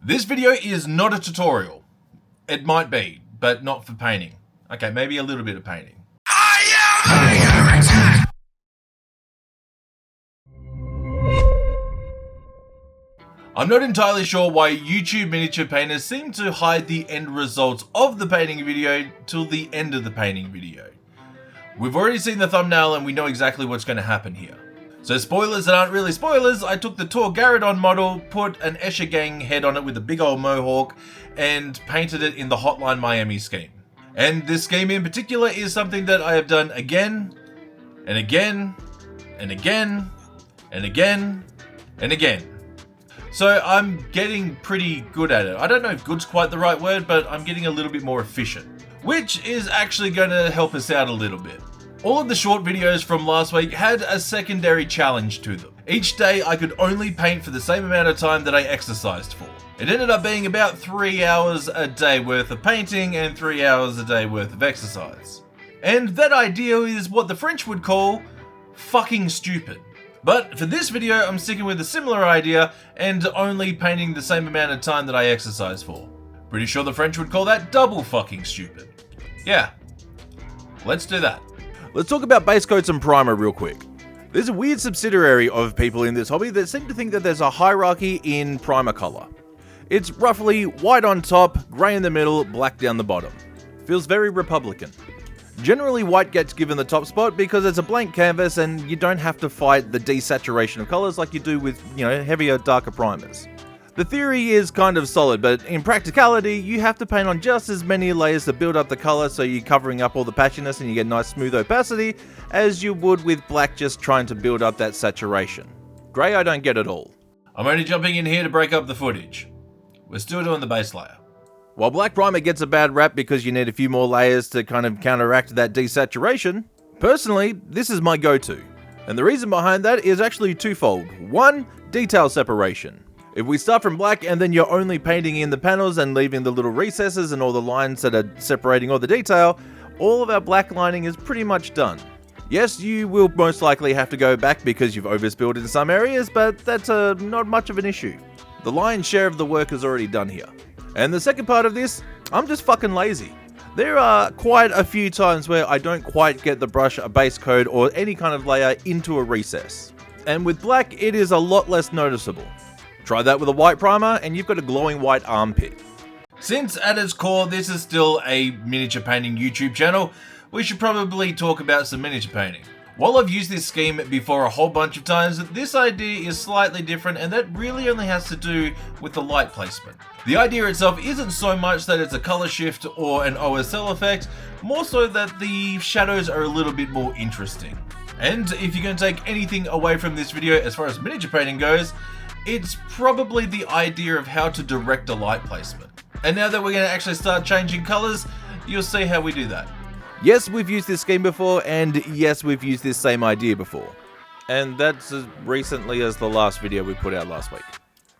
This video is not a tutorial. It might be, but not for painting. Okay, maybe a little bit of painting. I'm not entirely sure why YouTube miniature painters seem to hide the end results of the painting video till the end of the painting video. We've already seen the thumbnail and we know exactly what's going to happen here. So spoilers that aren't really spoilers, I took the Tor Garradon model, put an Escher Gang head on it with a big old mohawk, and painted it in the Hotline Miami scheme. And this scheme in particular is something that I have done again, and again, and again, and again, and again. So I'm getting pretty good at it. I don't know if good's quite the right word, but I'm getting a little bit more efficient, which is actually going to help us out a little bit. All of the short videos from last week had a secondary challenge to them. Each day I could only paint for the same amount of time that I exercised for. It ended up being about 3 hours a day worth of painting and 3 hours a day worth of exercise. And that idea is what the French would call fucking stupid. But for this video I'm sticking with a similar idea and only painting the same amount of time that I exercise for. Pretty sure the French would call that double fucking stupid. Yeah, let's do that. Let's talk about base coats and primer real quick. There's a weird subsidiary of people in this hobby that seem to think that there's a hierarchy in primer color. It's roughly white on top, grey in the middle, black down the bottom. Feels very Republican. Generally white gets given the top spot because it's a blank canvas and you don't have to fight the desaturation of colors like you do with, heavier, darker primers. The theory is kind of solid, but in practicality, you have to paint on just as many layers to build up the color so you're covering up all the patchiness and you get nice smooth opacity as you would with black just trying to build up that saturation. Grey I don't get at all. I'm only jumping in here to break up the footage. We're still doing the base layer. While black primer gets a bad rap because you need a few more layers to kind of counteract that desaturation, personally, this is my go-to. And the reason behind that is actually twofold. One, detail separation. If we start from black and then you're only painting in the panels and leaving the little recesses and all the lines that are separating all the detail, all of our black lining is pretty much done. Yes, you will most likely have to go back because you've overspilled in some areas, but that's not much of an issue. The lion's share of the work is already done here. And the second part of this, I'm just fucking lazy. There are quite a few times where I don't quite get the brush, a base coat, or any kind of layer into a recess. And with black, it is a lot less noticeable. Try that with a white primer and you've got a glowing white armpit. Since at its core this is still a miniature painting YouTube channel, we should probably talk about some miniature painting. While I've used this scheme before a whole bunch of times, this idea is slightly different and that really only has to do with the light placement. The idea itself isn't so much that it's a color shift or an OSL effect, more so that the shadows are a little bit more interesting. And if you're going to take anything away from this video as far as miniature painting goes, it's probably the idea of how to direct a light placement. And now that we're going to actually start changing colors, you'll see how we do that. Yes, we've used this scheme before, and yes, we've used this same idea before. And that's as recently as the last video we put out last week.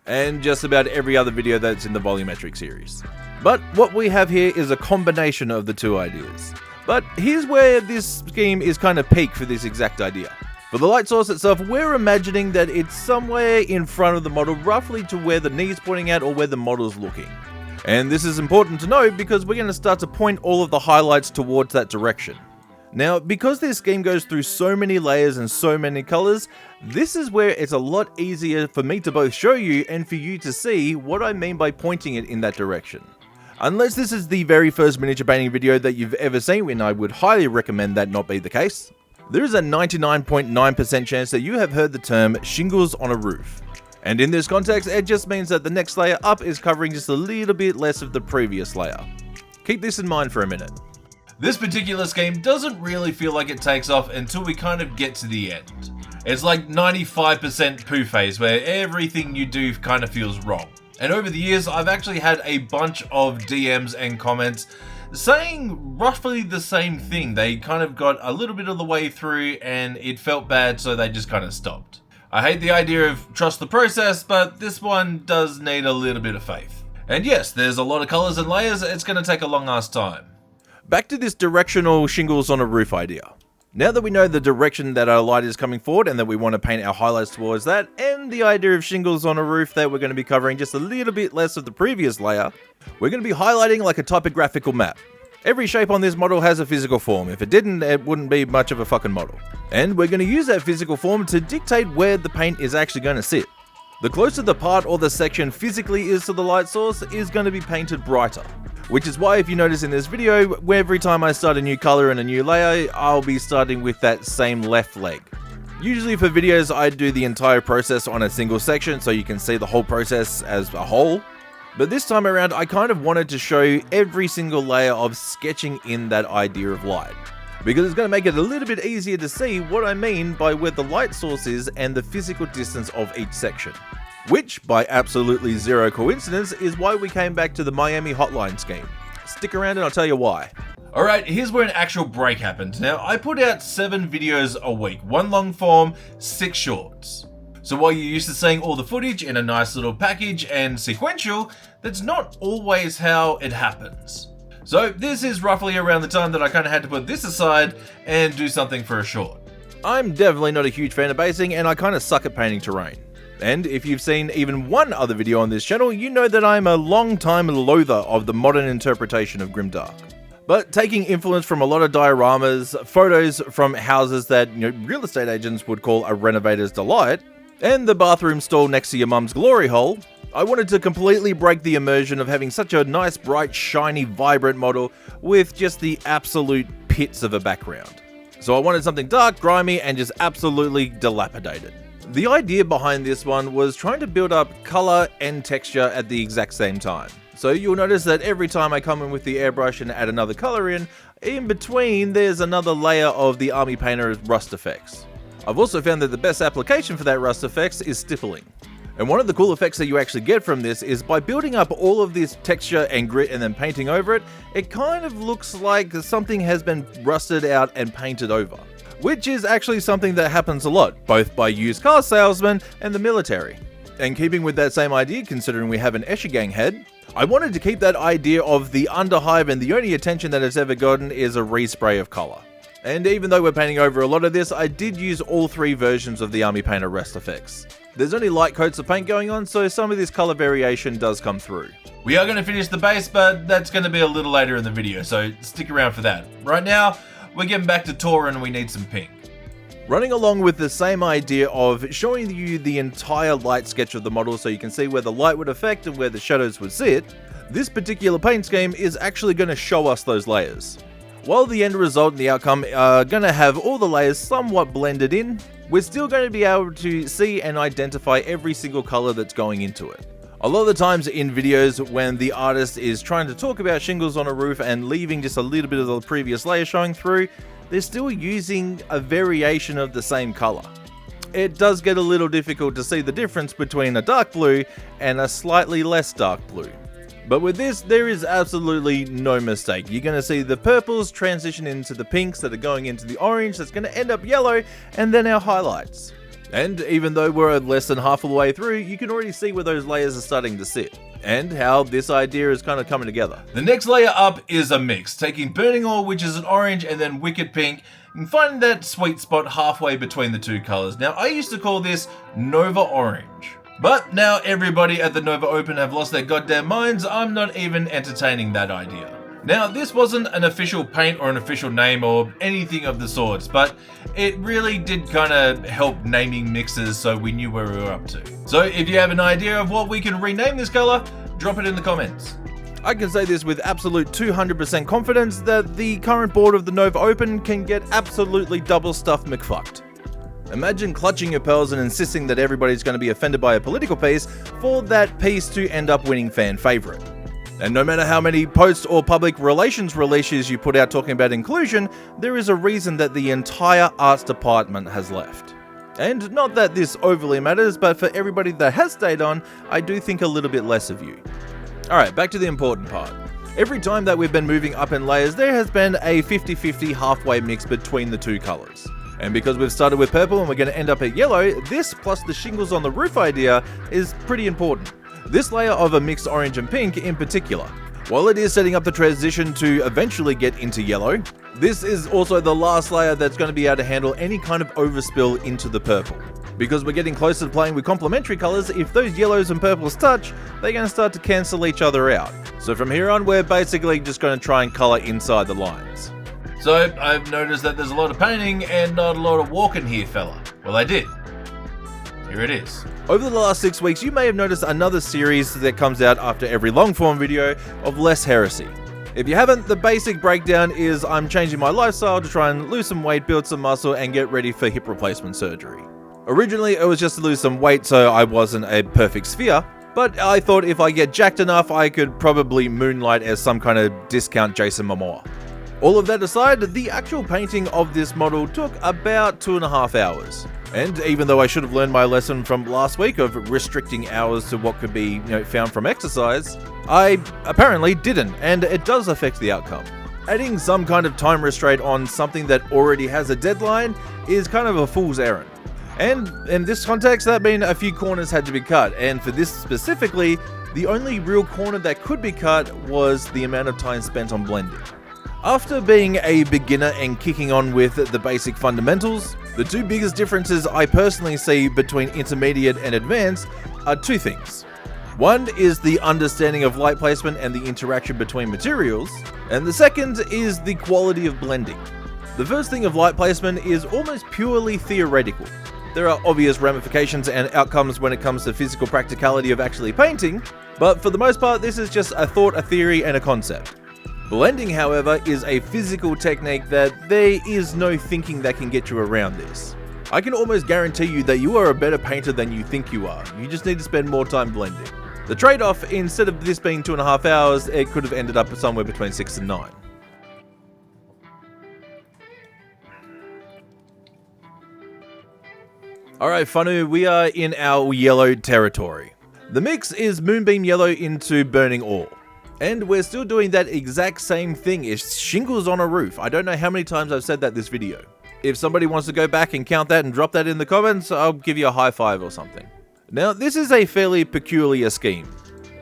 And just about every other video that's in the volumetric series. But what we have here is a combination of the two ideas. But here's where this scheme is kind of peak for this exact idea. For the light source itself, we're imagining that it's somewhere in front of the model, roughly to where the knee is pointing at or where the model's looking. And this is important to know because we're going to start to point all of the highlights towards that direction. Now, because this scheme goes through so many layers and so many colors, this is where it's a lot easier for me to both show you and for you to see what I mean by pointing it in that direction. Unless this is the very first miniature painting video that you've ever seen, and I would highly recommend that not be the case. There is a 99.9% chance that you have heard the term shingles on a roof. And in this context, it just means that the next layer up is covering just a little bit less of the previous layer. Keep this in mind for a minute. This particular scheme doesn't really feel like it takes off until we kind of get to the end. It's like 95% poo phase where everything you do kind of feels wrong. And over the years, I've actually had a bunch of DMs and comments saying roughly the same thing. They kind of got a little bit of the way through and it felt bad, so they just kind of stopped. I hate the idea of trust the process, but this one does need a little bit of faith. And yes, there's a lot of colors and layers, it's going to take a long ass time. Back to this directional shingles on a roof idea. Now that we know the direction that our light is coming forward and that we want to paint our highlights towards that, and the idea of shingles on a roof that we're going to be covering just a little bit less of the previous layer, we're going to be highlighting like a topographical map. Every shape on this model has a physical form. If it didn't, it wouldn't be much of a fucking model. And we're going to use that physical form to dictate where the paint is actually going to sit. The closer the part or the section physically is to the light source is going to be painted brighter. Which is why if you notice in this video, every time I start a new color and a new layer, I'll be starting with that same left leg. Usually for videos, I do the entire process on a single section so you can see the whole process as a whole. But this time around, I kind of wanted to show every single layer of sketching in that idea of light. Because it's going to make it a little bit easier to see what I mean by where the light source is and the physical distance of each section. Which, by absolutely zero coincidence, is why we came back to the Miami Hotline scheme. Stick around and I'll tell you why. Alright, here's where an actual break happens. Now, I put out 7 videos a week, 1 long form, 6 shorts. So while you're used to seeing all the footage in a nice little package and sequential, that's not always how it happens. So this is roughly around the time that I kind of had to put this aside and do something for a short. I'm definitely not a huge fan of basing and I kind of suck at painting terrain. And if you've seen even one other video on this channel, you know that I'm a long-time loather of the modern interpretation of grimdark. But taking influence from a lot of dioramas, photos from houses that real estate agents would call a renovator's delight, and the bathroom stall next to your mum's glory hole, I wanted to completely break the immersion of having such a nice, bright, shiny, vibrant model with just the absolute pits of a background. So I wanted something dark, grimy, and just absolutely dilapidated. The idea behind this one was trying to build up color and texture at the exact same time. So you'll notice that every time I come in with the airbrush and add another color in between there's another layer of the Army Painter's rust effects. I've also found that the best application for that rust effects is stippling. And one of the cool effects that you actually get from this is by building up all of this texture and grit and then painting over it, it kind of looks like something has been rusted out and painted over. Which is actually something that happens a lot, both by used car salesmen and the military. And keeping with that same idea, considering we have an Eshigang head, I wanted to keep that idea of the underhive and the only attention that it's ever gotten is a respray of color. And even though we're painting over a lot of this, I did use all 3 versions of the Army Painter rest effects. There's only light coats of paint going on, so some of this color variation does come through. We are going to finish the base, but that's going to be a little later in the video, so stick around for that. Right now, we're getting back to Tor and we need some pink. Running along with the same idea of showing you the entire light sketch of the model so you can see where the light would affect and where the shadows would sit, this particular paint scheme is actually going to show us those layers. While the end result and the outcome are going to have all the layers somewhat blended in, we're still going to be able to see and identify every single color that's going into it. A lot of the times in videos when the artist is trying to talk about shingles on a roof and leaving just a little bit of the previous layer showing through, they're still using a variation of the same color. It does get a little difficult to see the difference between a dark blue and a slightly less dark blue. But with this, there is absolutely no mistake. You're going to see the purples transition into the pinks that are going into the orange that's going to end up yellow, and then our highlights. And even though we're less than half of the way through, you can already see where those layers are starting to sit, and how this idea is kind of coming together. The next layer up is a mix, taking Burning Ore, which is an orange, and then Wicked Pink, and finding that sweet spot halfway between the 2 colors. Now, I used to call this Nova Orange. But now everybody at the Nova Open have lost their goddamn minds, I'm not even entertaining that idea. Now, this wasn't an official paint or an official name or anything of the sorts, but it really did kind of help naming mixes so we knew where we were up to. So if you have an idea of what we can rename this color, drop it in the comments. I can say this with absolute 200% confidence that the current board of the Nova Open can get absolutely double stuffed McFucked. Imagine clutching your pearls and insisting that everybody's going to be offended by a political piece for that piece to end up winning fan favorite. And no matter how many post or public relations releases you put out talking about inclusion, there is a reason that the entire arts department has left. And not that this overly matters, but for everybody that has stayed on, I do think a little bit less of you. Alright, back to the important part. Every time that we've been moving up in layers, there has been a 50-50 halfway mix between the 2 colors. And because we've started with purple and we're going to end up at yellow, this plus the shingles on the roof idea is pretty important. This layer of a mixed orange and pink in particular. While it is setting up the transition to eventually get into yellow, this is also the last layer that's going to be able to handle any kind of overspill into the purple. Because we're getting closer to playing with complementary colours, if those yellows and purples touch, they're going to start to cancel each other out. So from here on, we're basically just going to try and colour inside the lines. So I've noticed that there's a lot of painting and not a lot of walking here, fella. Well, I did. Here it is. Over the last 6 weeks, you may have noticed another series that comes out after every long form video of Less Heresy. If you haven't, the basic breakdown is I'm changing my lifestyle to try and lose some weight, build some muscle, and get ready for hip replacement surgery. Originally, it was just to lose some weight so I wasn't a perfect sphere, but I thought if I get jacked enough, I could probably moonlight as some kind of discount Jason Momoa. All of that aside, the actual painting of this model took about 2.5 hours. And even though I should have learned my lesson from last week of restricting hours to what could be found from exercise, I apparently didn't, and it does affect the outcome. Adding some kind of time restraint on something that already has a deadline is kind of a fool's errand. And in this context, that meant a few corners had to be cut, and for this specifically, the only real corner that could be cut was the amount of time spent on blending. After being a beginner and kicking on with the basic fundamentals, the two biggest differences I personally see between intermediate and advanced are two things. One is the understanding of light placement and the interaction between materials, and the second is the quality of blending. The first thing of light placement is almost purely theoretical. There are obvious ramifications and outcomes when it comes to physical practicality of actually painting, but for the most part this is just a thought, a theory, and a concept. Blending, however, is a physical technique that there is no thinking that can get you around this. I can almost guarantee you that you are a better painter than you think you are. You just need to spend more time blending. The trade-off, instead of this being 2.5 hours, it could have ended up somewhere between 6 and 9. Alright Whanu, we are in our yellow territory. The mix is Moonbeam Yellow into Burning Ore. And we're still doing that exact same thing. It's shingles on a roof. I don't know how many times I've said that this video. If somebody wants to go back and count that and drop that in the comments, I'll give you a high five or something. Now, this is a fairly peculiar scheme.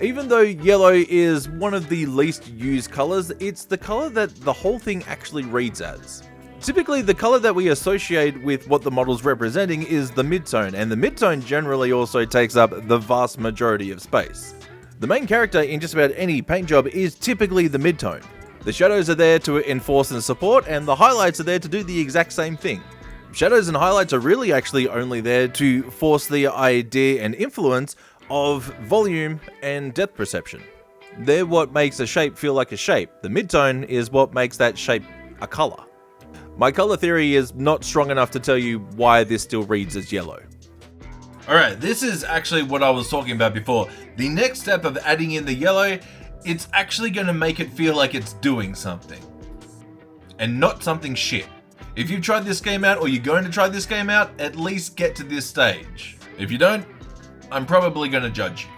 Even though yellow is one of the least used colors, it's the color that the whole thing actually reads as. Typically, the color that we associate with what the model's representing is the midtone, and the midtone generally also takes up the vast majority of space. The main character in just about any paint job is typically the midtone. The shadows are there to enforce and support, and the highlights are there to do the exact same thing. Shadows and highlights are really actually only there to force the idea and influence of volume and depth perception. They're what makes a shape feel like a shape. The midtone is what makes that shape a color. My color theory is not strong enough to tell you why this still reads as yellow. Alright, this is actually what I was talking about before. The next step of adding in the yellow, it's actually going to make it feel like it's doing something. And not something shit. If you've tried this game out or you're going to try this game out, at least get to this stage. If you don't, I'm probably going to judge you.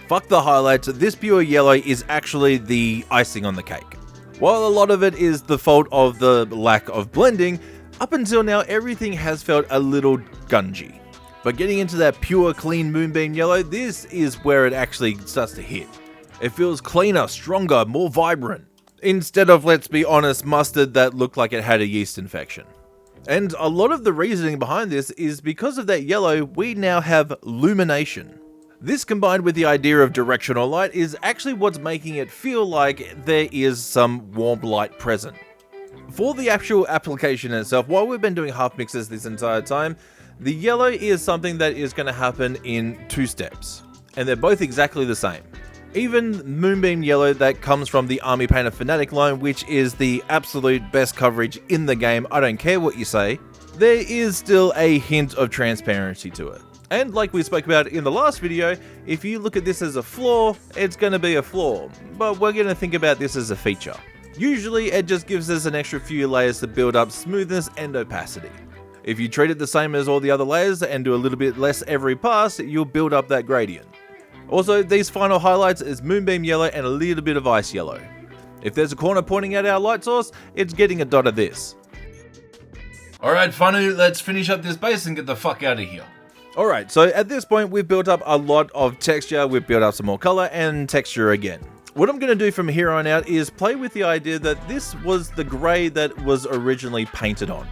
Fuck the highlights, this pure yellow is actually the icing on the cake. While a lot of it is the fault of the lack of blending, up until now everything has felt a little gungy. But getting into that pure clean Moonbeam Yellow, this is where it actually starts to hit. It feels cleaner, stronger, more vibrant. Instead of, let's be honest, mustard that looked like it had a yeast infection. And a lot of the reasoning behind this is because of that yellow, we now have lumination. This combined with the idea of directional light is actually what's making it feel like there is some warm light present. For the actual application itself, while we've been doing half mixes this entire time, the yellow is something that is going to happen in 2 steps, and they're both exactly the same. Even Moonbeam Yellow that comes from the Army Painter Fanatic line, which is the absolute best coverage in the game, I don't care what you say, there is still a hint of transparency to it. And like we spoke about in the last video, if you look at this as a flaw, it's going to be a flaw, but we're going to think about this as a feature. Usually it just gives us an extra few layers to build up smoothness and opacity. If you treat it the same as all the other layers and do a little bit less every pass, you'll build up that gradient. Also, these final highlights is Moonbeam Yellow and a little bit of Ice Yellow. If there's a corner pointing at our light source, it's getting a dot of this. Alright Whanu, let's finish up this base and get the fuck out of here. Alright, so at this point we've built up a lot of texture, we've built up some more color and texture again. What I'm going to do from here on out is play with the idea that this was the grey that was originally painted on,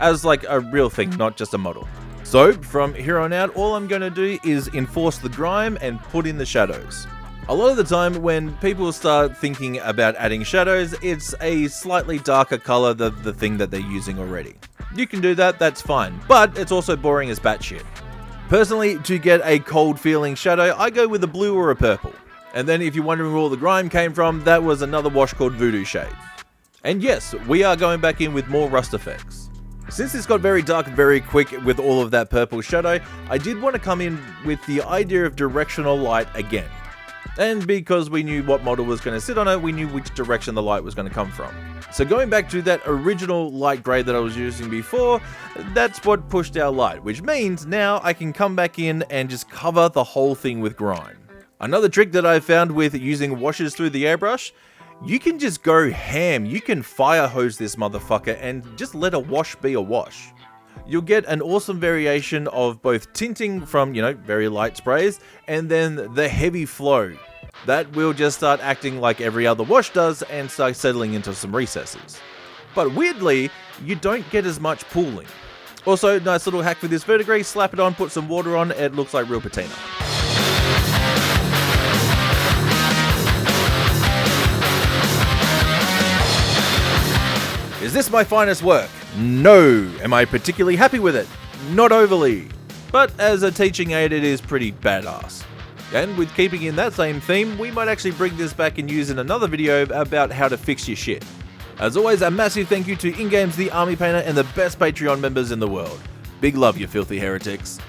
as like a real thing, not just a model. So from here on out, all I'm going to do is enforce the grime and put in the shadows. A lot of the time when people start thinking about adding shadows, it's a slightly darker color than the thing that they're using already. You can do that, that's fine, but it's also boring as batshit. Personally, to get a cold feeling shadow, I go with a blue or a purple. And then if you're wondering where all the grime came from, that was another wash called Voodoo Shade. And yes, we are going back in with more rust effects. Since this got very dark very quick with all of that purple shadow, I did want to come in with the idea of directional light again. And because we knew what model was going to sit on it, we knew which direction the light was going to come from. So going back to that original light grey that I was using before, that's what pushed our light, which means now I can come back in and just cover the whole thing with grime. Another trick that I found with using washes through the airbrush, you can just go ham. You can fire hose this motherfucker and just let a wash be a wash. You'll get an awesome variation of both tinting from, very light sprays, and then the heavy flow. That will just start acting like every other wash does and start settling into some recesses. But weirdly, you don't get as much pooling. Also, nice little hack for this verdigris, slap it on, put some water on, it looks like real patina. Is this my finest work? No. Am I particularly happy with it? Not overly. But as a teaching aid, it is pretty badass. And with keeping in that same theme, we might actually bring this back and use in another video about how to fix your shit. As always, a massive thank you to InGames, the Army Painter, and the best Patreon members in the world. Big love, you filthy heretics.